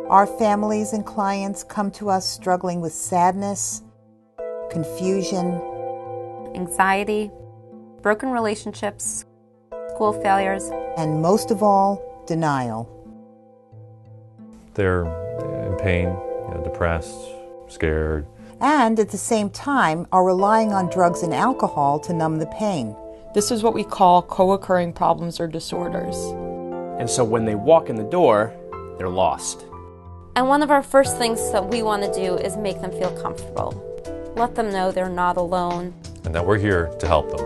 Our families and clients come to us struggling with sadness, confusion, anxiety, broken relationships, school failures, and most of all, denial. They're in pain, depressed, scared. And at the same time are relying on drugs and alcohol to numb the pain. This is what we call co-occurring problems or disorders. And so when they walk in the door, they're lost. And one of our first things that we want to do is make them feel comfortable. Let them know they're not alone. And that we're here to help them.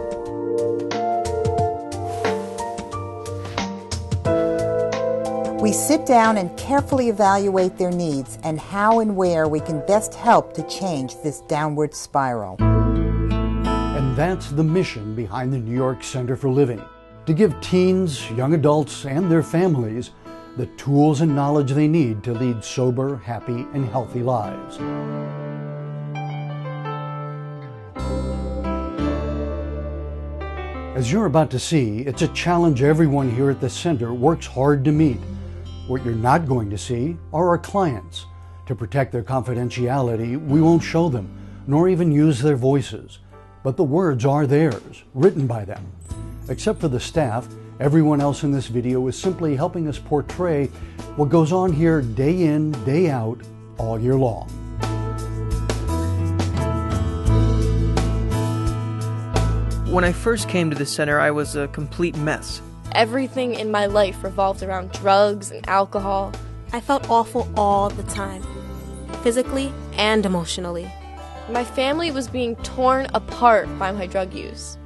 We sit down and carefully evaluate their needs and how and where we can best help to change this downward spiral. And that's the mission behind the New York Center for Living, to give teens, young adults, and their families the tools and knowledge they need to lead sober, happy, and healthy lives. As you're about to see, it's a challenge everyone here at the center works hard to meet. What you're not going to see are our clients. To protect their confidentiality, we won't show them, nor even use their voices. But the words are theirs, written by them. Except for the staff, everyone else in this video is simply helping us portray what goes on here day in, day out, all year long. When I first came to the center, I was a complete mess. Everything in my life revolved around drugs and alcohol. I felt awful all the time, physically and emotionally. My family was being torn apart by my drug use.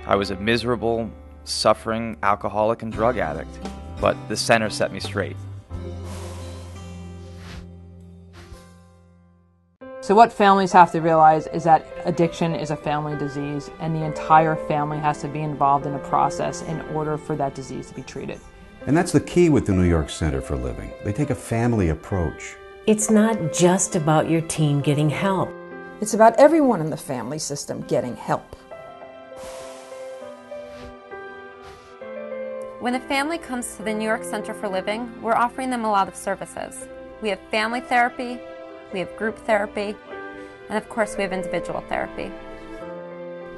I was a miserable, suffering alcoholic and drug addict, but the center set me straight. So what families have to realize is that addiction is a family disease, and the entire family has to be involved in a process in order for that disease to be treated. And that's the key with the New York Center for Living. They take a family approach. It's not just about your teen getting help. It's about everyone in the family system getting help. When a family comes to the New York Center for Living, we're offering them a lot of services. We have family therapy, we have group therapy, and of course we have individual therapy.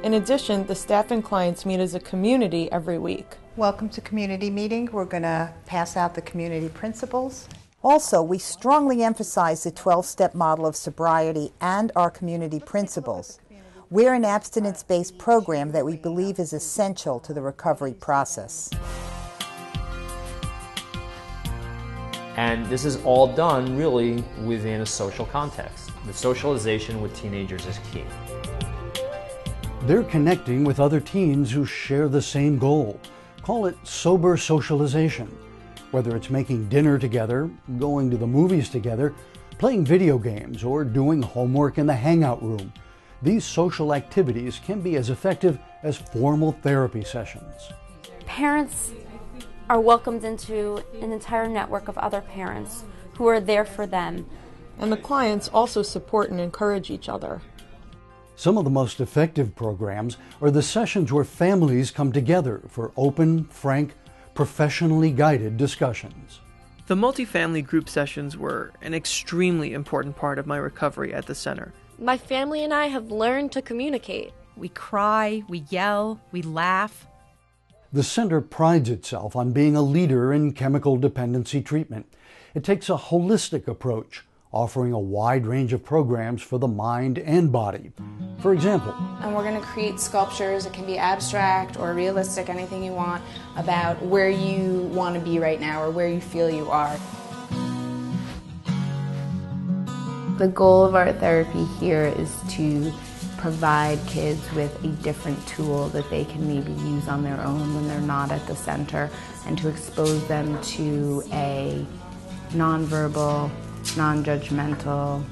In addition, the staff and clients meet as a community every week. Welcome to community meeting. We're going to pass out the community principles. Also, we strongly emphasize the 12-step model of sobriety and our community principles. We're an abstinence-based program that we believe is essential to the recovery process. And this is all done really within a social context. The socialization with teenagers is key. They're connecting with other teens who share the same goal. Call it sober socialization. Whether it's making dinner together, going to the movies together, playing video games, or doing homework in the hangout room, these social activities can be as effective as formal therapy sessions. Parents are welcomed into an entire network of other parents who are there for them. And the clients also support and encourage each other. Some of the most effective programs are the sessions where families come together for open, frank, professionally guided discussions. The multifamily group sessions were an extremely important part of my recovery at the center. My family and I have learned to communicate. We cry, we yell, we laugh. The center prides itself on being a leader in chemical dependency treatment. It takes a holistic approach, offering a wide range of programs for the mind and body. For example, and we're going to create sculptures. It can be abstract or realistic, anything you want, about where you want to be right now or where you feel you are. The goal of our therapy here is to provide kids with a different tool that they can maybe use on their own when they're not at the center, and to expose them to a nonverbal, non-judgmental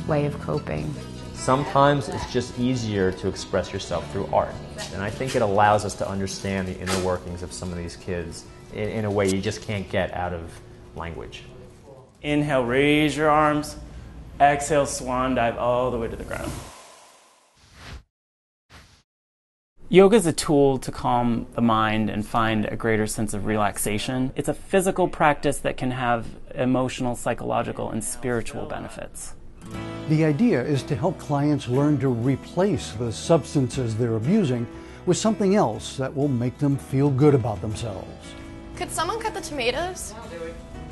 way of coping. Sometimes it's just easier to express yourself through art, and I think it allows us to understand the inner workings of some of these kids in a way you just can't get out of language. Inhale, raise your arms. Exhale, swan dive all the way to the ground. Yoga is a tool to calm the mind and find a greater sense of relaxation. It's a physical practice that can have emotional, psychological, and spiritual benefits. The idea is to help clients learn to replace the substances they're abusing with something else that will make them feel good about themselves. Could someone cut the tomatoes?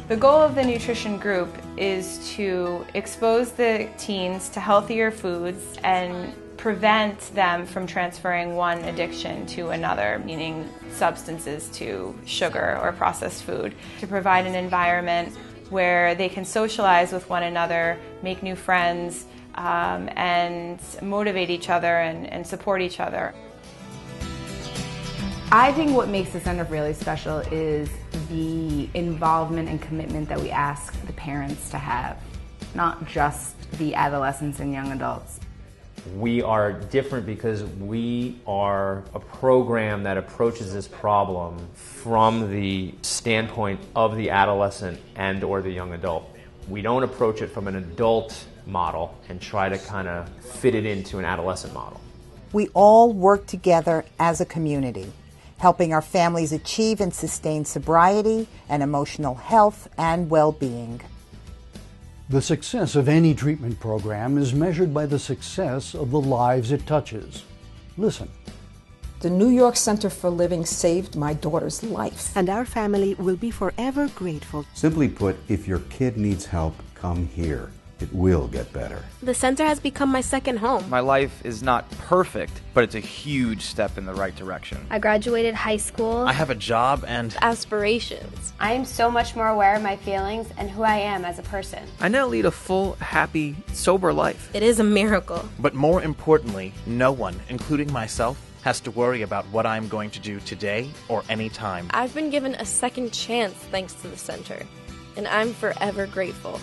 The goal of the nutrition group is to expose the teens to healthier foods and prevent them from transferring one addiction to another, meaning substances to sugar or processed food, to provide an environment where they can socialize with one another, make new friends, and motivate each other and support each other. I think what makes the center really special is the involvement and commitment that we ask the parents to have, not just the adolescents and young adults. We are different because we are a program that approaches this problem from the standpoint of the adolescent and or the young adult. We don't approach it from an adult model and try to kind of fit it into an adolescent model. We all work together as a community, helping our families achieve and sustain sobriety and emotional health and well-being. The success of any treatment program is measured by the success of the lives it touches. Listen. The New York Center for Living saved my daughter's life. And our family will be forever grateful. Simply put, if your kid needs help, come here. It will get better. The center has become my second home. My life is not perfect, but it's a huge step in the right direction. I graduated high school. I have a job and aspirations. I am so much more aware of my feelings and who I am as a person. I now lead a full, happy, sober life. It is a miracle. But more importantly, no one, including myself, has to worry about what I'm going to do today or any time. I've been given a second chance thanks to the center, and I'm forever grateful.